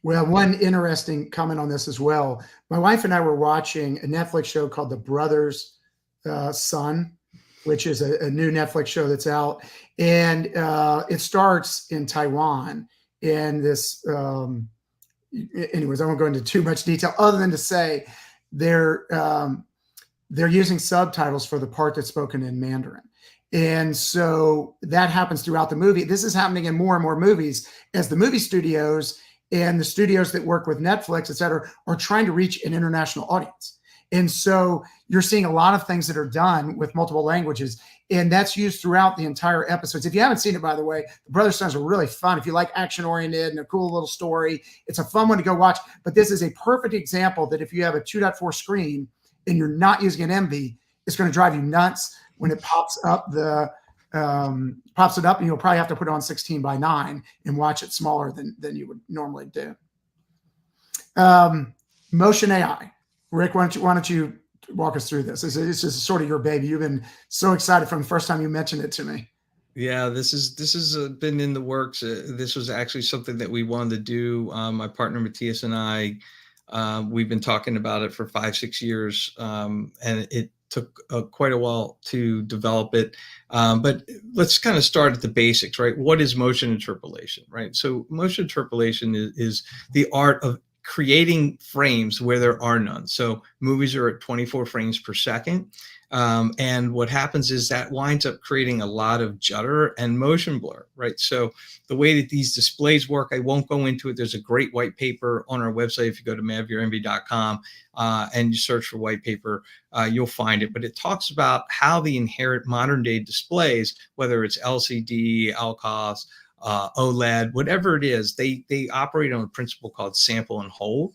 Well, one interesting comment on this as well. My wife and I were watching a Netflix show called The Brothers' Son, which is a new Netflix show that's out. And it starts in Taiwan. And this, anyways, I won't go into too much detail other than to say they're using subtitles for the part that's spoken in Mandarin. And so that happens throughout the movie. This is happening in more and more movies as the movie studios and the studios that work with Netflix, et cetera, are trying to reach an international audience. And so you're seeing a lot of things that are done with multiple languages, and that's used throughout the entire episodes. If you haven't seen it, by the way, The Brothers' Sons are really fun. If you like action-oriented and a cool little story, it's a fun one to go watch. But this is a perfect example that if you have a 2.4 screen and you're not using an Envy, it's going to drive you nuts when it pops up pops it up, and you'll probably have to put it on 16:9 and watch it smaller than you would normally do. Motion AI. Rick, why don't you walk us through this? This is sort of your baby. You've been so excited from the first time you mentioned it to me. Yeah, this is been in the works. This was actually something that we wanted to do. My partner Matthias and I, we've been talking about it for 5-6 years, and it took quite a while to develop it. But let's kind of start at the basics, right? What is motion interpolation, right? So motion interpolation is the art of creating frames where there are none. So movies are at 24 frames per second. And what happens is that winds up creating a lot of judder and motion blur, right? So the way that these displays work, I won't go into it. There's a great white paper on our website. If you go to madvrnv.com and you search for white paper, you'll find it. But it talks about how the inherent modern day displays, whether it's LCD, LCOS, OLED, whatever it is, they operate on a principle called sample and hold,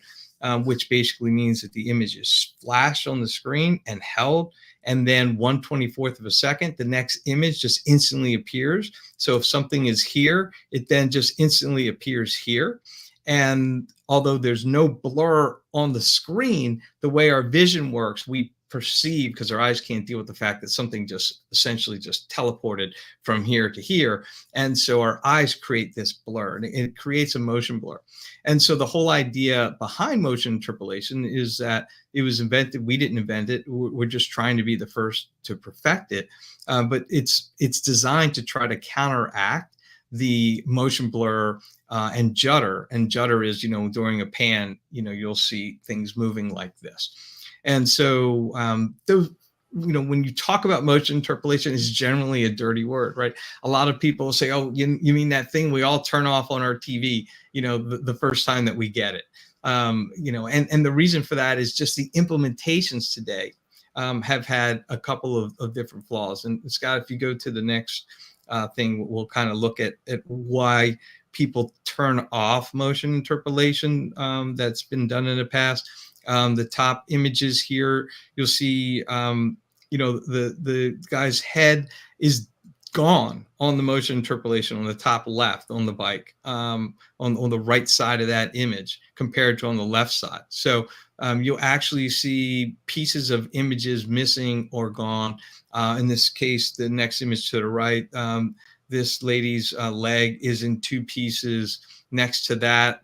which basically means that the image is flashed on the screen and held, and then 1/24th of a second, the next image just instantly appears. So if something is here, it then just instantly appears here. And although there's no blur on the screen, the way our vision works, we perceive, because our eyes can't deal with the fact that something just essentially just teleported from here to here. And so our eyes create this blur, and it creates a motion blur. And so the whole idea behind motion interpolation is that it was invented. We didn't invent it. We're just trying to be the first to perfect it. But it's designed to try to counteract the motion blur and judder. And judder is, during a pan, you'll see things moving like this. And so those, when you talk about motion interpolation, is generally a dirty word, right? A lot of people say, oh, you mean that thing we all turn off on our TV, the first time that we get it. And the reason for that is just the implementations today have had a couple of different flaws. And Scott, if you go to the next thing, we'll kind of look at why people turn off motion interpolation that's been done in the past. The top images here, you'll see, the guy's head is gone on the motion interpolation on the top left on the bike, on the right side of that image compared to on the left side. So you'll actually see pieces of images missing or gone. In this case, the next image to the right, this lady's leg is in 2 pieces. Next to that,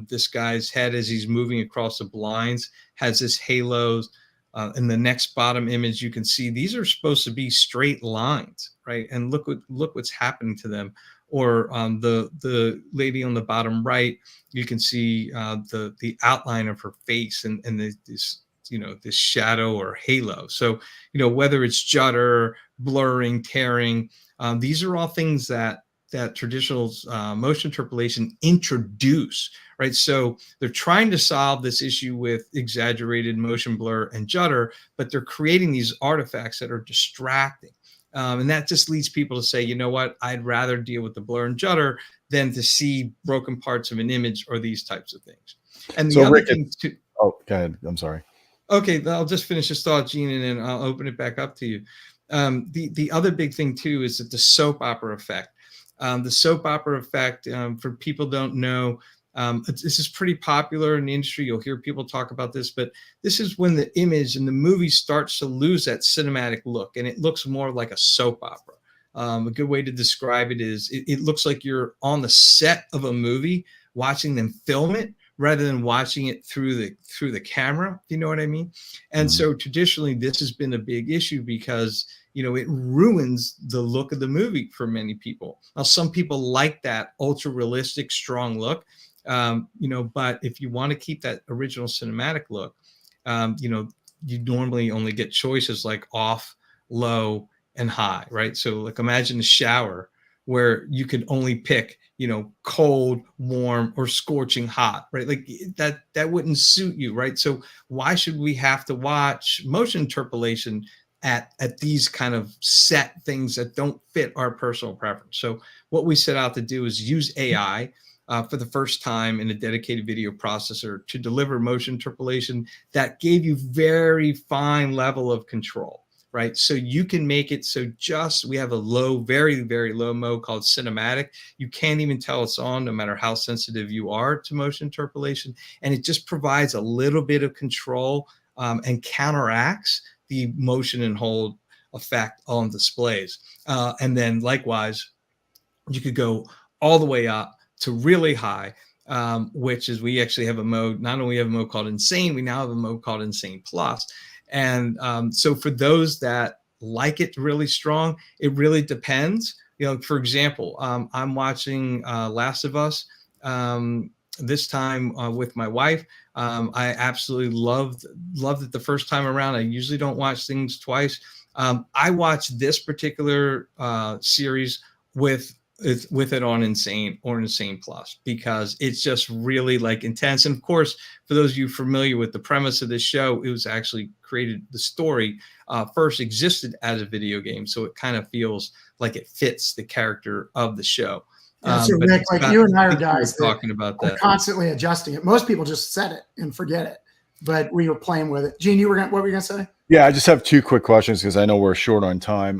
this guy's head, as he's moving across the blinds, has this halos. In the next bottom image, you can see these are supposed to be straight lines, right? And look what's happening to them. Or the lady on the bottom right, you can see the outline of her face and this shadow or halo. So whether it's judder, blurring, tearing, these are all things that traditional motion interpolation introduce, right? So they're trying to solve this issue with exaggerated motion blur and judder, but they're creating these artifacts that are distracting. And that just leads people to say, you know what, I'd rather deal with the blur and judder than to see broken parts of an image or these types of things. And the other thing too. Oh, go ahead. I'm sorry. Okay, I'll just finish this thought, Gene, and then I'll open it back up to you. The other big thing too is that the soap opera effect. The soap opera effect, for people don't know, this is pretty popular in the industry. You'll hear people talk about this, but this is when the image in the movie starts to lose that cinematic look, and it looks more like a soap opera. A good way to describe it is it looks like you're on the set of a movie watching them film it rather than watching it through the camera. You know what I mean? And so traditionally, this has been a big issue because it ruins the look of the movie for many people. Now, some people like that ultra realistic, strong look, but if you want to keep that original cinematic look, you normally only get choices like off, low, and high, right? So like imagine a shower where you could only pick, cold, warm, or scorching hot, right? Like that wouldn't suit you, right? So why should we have to watch motion interpolation at these kind of set things that don't fit our personal preference? So what we set out to do is use AI for the first time in a dedicated video processor to deliver motion interpolation that gave you very fine level of control, right? So you can make it so we have a low, very, very low mode called cinematic. You can't even tell it's on no matter how sensitive you are to motion interpolation. And it just provides a little bit of control and counteracts the motion and hold effect on displays. And then likewise, you could go all the way up to really high, which is we actually have a mode. Not only have a mode called Insane, we now have a mode called Insane Plus. And so for those that like it really strong, it really depends. For example, I'm watching Last of Us this time with my wife. I absolutely loved it the first time around. I usually don't watch things twice. I watched this particular series with it on Insane or Insane Plus because it's just really like intense. And of course, for those of you familiar with the premise of this show, it was actually created, the story first existed as a video game. So it kind of feels like it fits the character of the show. So Rick, like you and I are guys talking about that, constantly adjusting it. Most people just set it and forget it, but we were playing with it. Gene, what were you gonna say? Yeah, I just have two quick questions because I know we're short on time.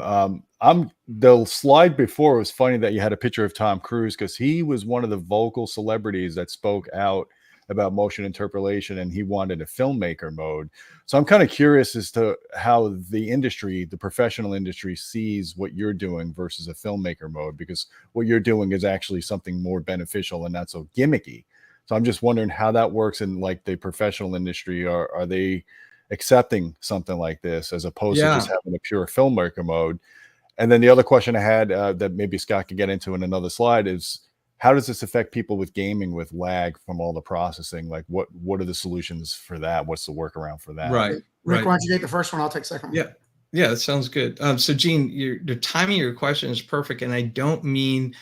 The slide before, it was funny that you had a picture of Tom Cruise because he was one of the vocal celebrities that spoke out about motion interpolation, and he wanted a filmmaker mode. So I'm kind of curious as to how the industry, the professional industry, sees what you're doing versus a filmmaker mode, because what you're doing is actually something more beneficial and not so gimmicky. So I'm just wondering how that works in like the professional industry. Are they accepting something like this as opposed to just having a pure filmmaker mode? And then the other question I had that maybe Scott could get into in another slide is, how does this affect people with gaming with lag from all the processing? Like what are the solutions for that? What's the workaround for that? Right. Rick, why don't you take the first one? I'll take the second one. Yeah, that sounds good. So Gene, the timing of your question is perfect. And I don't mean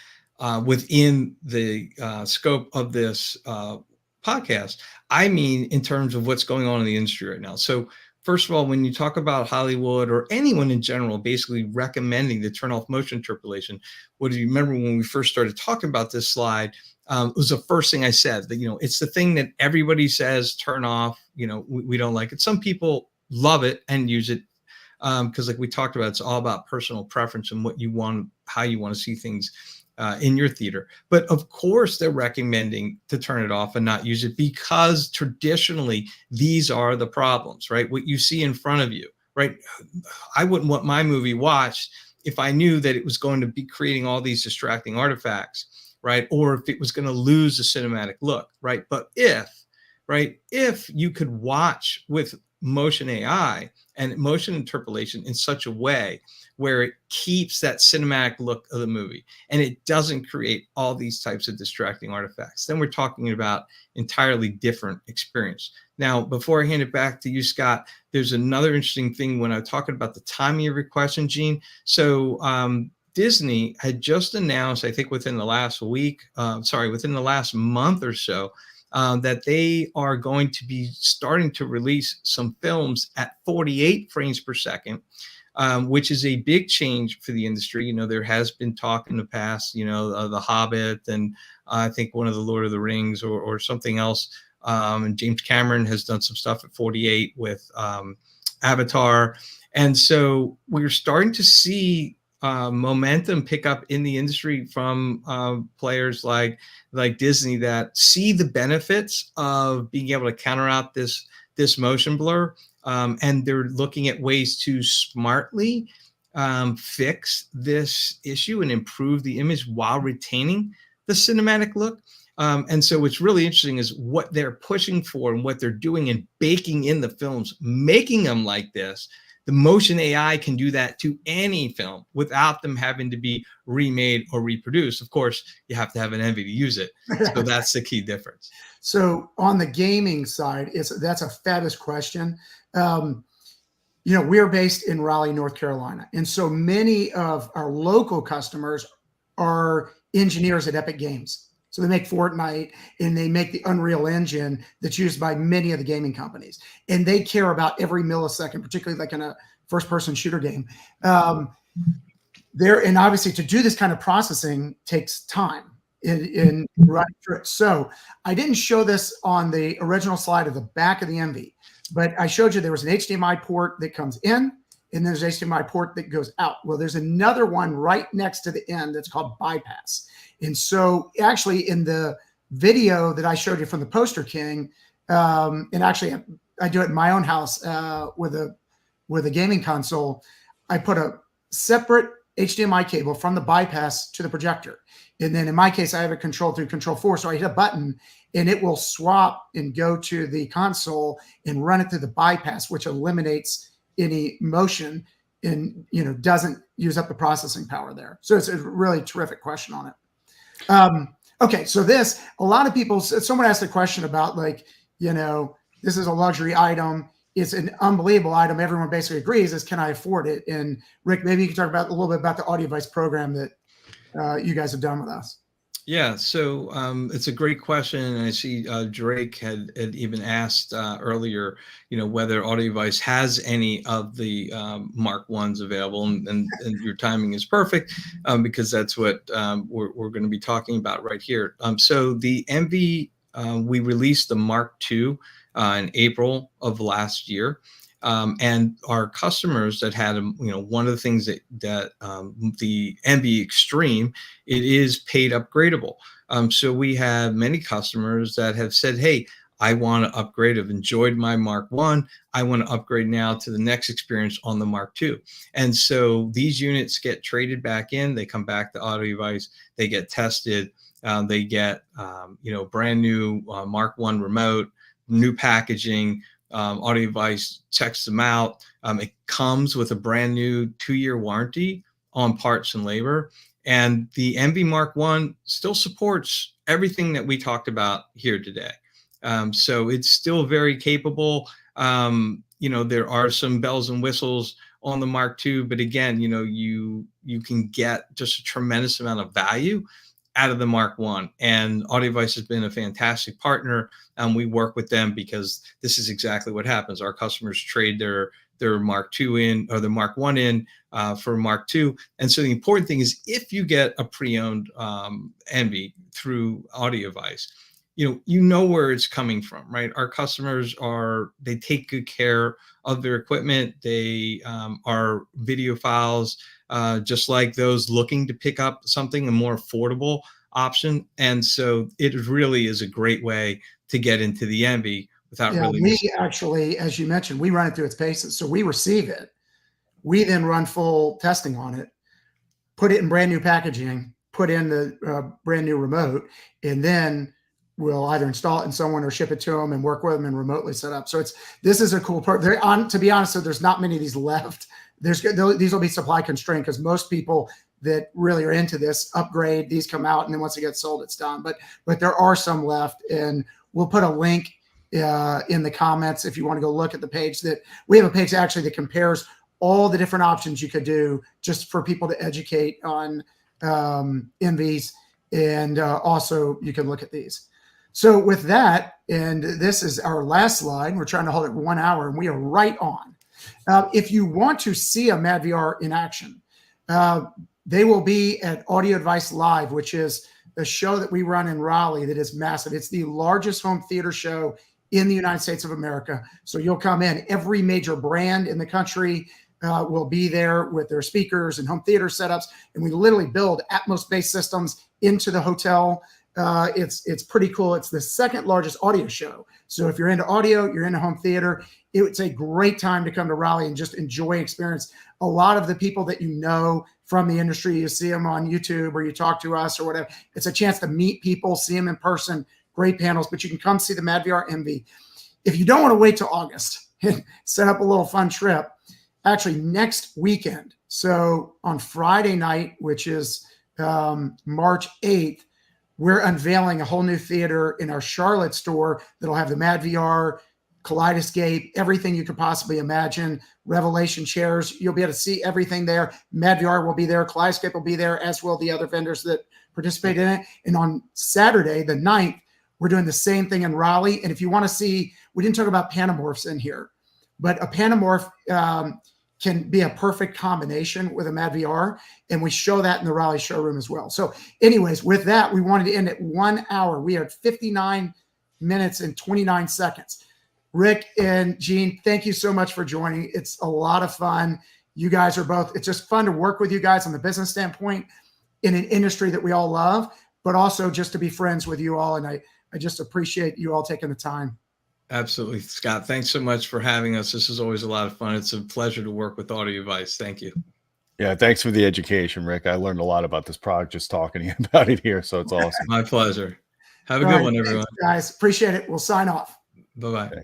within the scope of this podcast. I mean in terms of what's going on in the industry right now. So first of all, when you talk about Hollywood or anyone in general basically recommending to turn off motion interpolation, what do you remember when we first started talking about this slide? It was the first thing I said, that, it's the thing that everybody says, turn off, we don't like it. Some people love it and use it because like we talked about, it's all about personal preference and what you want, how you want to see things in your theater. But of course, they're recommending to turn it off and not use it because traditionally, these are the problems, right? What you see in front of you, right? I wouldn't want my movie watched if I knew that it was going to be creating all these distracting artifacts, right? Or if it was going to lose a cinematic look, right? But if you could watch with motion AI and motion interpolation in such a way where it keeps that cinematic look of the movie and it doesn't create all these types of distracting artifacts, then we're talking about entirely different experience. Now, before I hand it back to you, Scott, there's another interesting thing when I'm talking about the timing of your question, Gene. So Disney had just announced, I think within the last month or so, that they are going to be starting to release some films at 48 frames per second, which is a big change for the industry. There has been talk in the past, The Hobbit, and I think one of the Lord of the Rings or something else. And James Cameron has done some stuff at 48 with Avatar. And so we're starting to see momentum pick up in the industry from players like Disney that see the benefits of being able to counteract this motion blur. And they're looking at ways to smartly fix this issue and improve the image while retaining the cinematic look. And so what's really interesting is what they're pushing for and what they're doing and baking in the films, making them like this. The motion AI can do that to any film without them having to be remade or reproduced. Of course, you have to have an envy to use it. So that's the key difference. So on the gaming side, that's a fabulous question. We're based in Raleigh, North Carolina. And so many of our local customers are engineers at Epic Games. So they make Fortnite and they make the Unreal Engine that's used by many of the gaming companies. And they care about every millisecond, particularly like in a first-person shooter game. And obviously to do this kind of processing takes time in right through it. So I didn't show this on the original slide of the back of the MV, but I showed you there was an HDMI port that comes in and there's an HDMI port that goes out. Well, there's another one right next to the end that's called bypass. And so actually in the video that I showed you from the Poster King, and actually I do it in my own house with a gaming console, I put a separate HDMI cable from the bypass to the projector. And then in my case, I have it controlled through Control 4. So I hit a button and it will swap and go to the console and run it through the bypass, which eliminates any motion and, you know, doesn't use up the processing power there. So it's a really terrific question on it. Okay, so this, a lot of people, someone asked a question about, like, you know, this is a luxury item. It's an unbelievable item. Everyone basically agrees is, can I afford it? And Rick, maybe you can talk about a little bit about the AudioVice program that you guys have done with us. Yeah, so it's a great question. And I see Drake had even asked earlier, you know, whether AudioVice has any of the Mark 1s available, and your timing is perfect because that's what we're going to be talking about right here. So the Envy, we released the Mark II in April of last year. And our customers that had, you know, one of the things that the Envy Extreme, it is paid upgradable. So we have many customers that have said, hey, I want to upgrade. I've enjoyed my Mark 1. I want to upgrade now to the next experience on the Mark 2. And so these units get traded back in. They come back to AudioVice. They get tested. They get, you know, brand new Mark 1 remote, new packaging. AudioVice checks them out. It comes with a brand new 2-year warranty on parts and labor. And the Envy Mark 1 still supports everything that we talked about here today. So it's still very capable. You know, there are some bells and whistles on the Mark II, but again, you know, you can get just a tremendous amount of value out of the Mark 1, and AudioVice has been a fantastic partner. And we work with them because this is exactly what happens. Our customers trade their Mark II in, or the Mark 1 in for Mark II. And so the important thing is, if you get a pre-owned Envy through AudioVice, you know where it's coming from, right? Our customers they take good care of their equipment. They are videophiles, just like those looking to pick up something, a more affordable option. And so it really is a great way to get into the Envy without really. We actually, as you mentioned, we run it through its paces. So we receive it. We then run full testing on it, put it in brand new packaging, put in the brand new remote, and then we'll either install it in someone or ship it to them and work with them and remotely set up. So this is a cool part. To be honest, so there's not many of these left. These will be supply constrained because most people that really are into this upgrade, these come out, and then once it gets sold, it's done. But there are some left, and we'll put a link in the comments if you want to go look at the page. That we have a page actually that compares all the different options you could do, just for people to educate on Envies, and also you can look at these. So with that, and this is our last slide, we're trying to hold it 1 hour, and we are right on. If you want to see a madVR in action, they will be at AudioVice Live, which is a show that we run in Raleigh that is massive. It's the largest home theater show in the United States of America. So you'll come in. Every major brand in the country will be there with their speakers and home theater setups. And we literally build Atmos-based systems into the hotel. It's pretty cool. It's the second largest audio show. So if you're into audio, you're into home theater, it's a great time to come to Raleigh and just enjoy experience. A lot of the people that you know from the industry, you see them on YouTube or you talk to us or whatever. It's a chance to meet people, see them in person, great panels, but you can come see the madVR Envy. If you don't want to wait till August and set up a little fun trip, actually next weekend, so on Friday night, which is March 8th, we're unveiling a whole new theater in our Charlotte store that'll have the madVR, Kaleidoscape, everything you could possibly imagine, Revelation chairs. You'll be able to see everything there. madVR will be there. Kaleidoscape will be there, as will the other vendors that participate in it. And on Saturday, the 9th, we're doing the same thing in Raleigh. And if you want to see, we didn't talk about Panamorphs in here, but a Panamorph can be a perfect combination with a madVR. And we show that in the Raleigh showroom as well. So anyways, with that, we wanted to end at 1 hour. We are at 59 minutes and 29 seconds. Rick and Gene, thank you so much for joining. It's a lot of fun. You guys are both, it's just fun to work with you guys on the business standpoint in an industry that we all love, but also just to be friends with you all. And I just appreciate you all taking the time. Absolutely, Scott. Thanks so much for having us. This is always a lot of fun. It's a pleasure to work with Audio Advice. Thank you. Yeah, thanks for the education, Rick. I learned a lot about this product just talking to you about it here, so it's awesome. My pleasure. Have a All good right, one, everyone. thanks, guys. Appreciate it. We'll sign off. Bye-bye. Okay.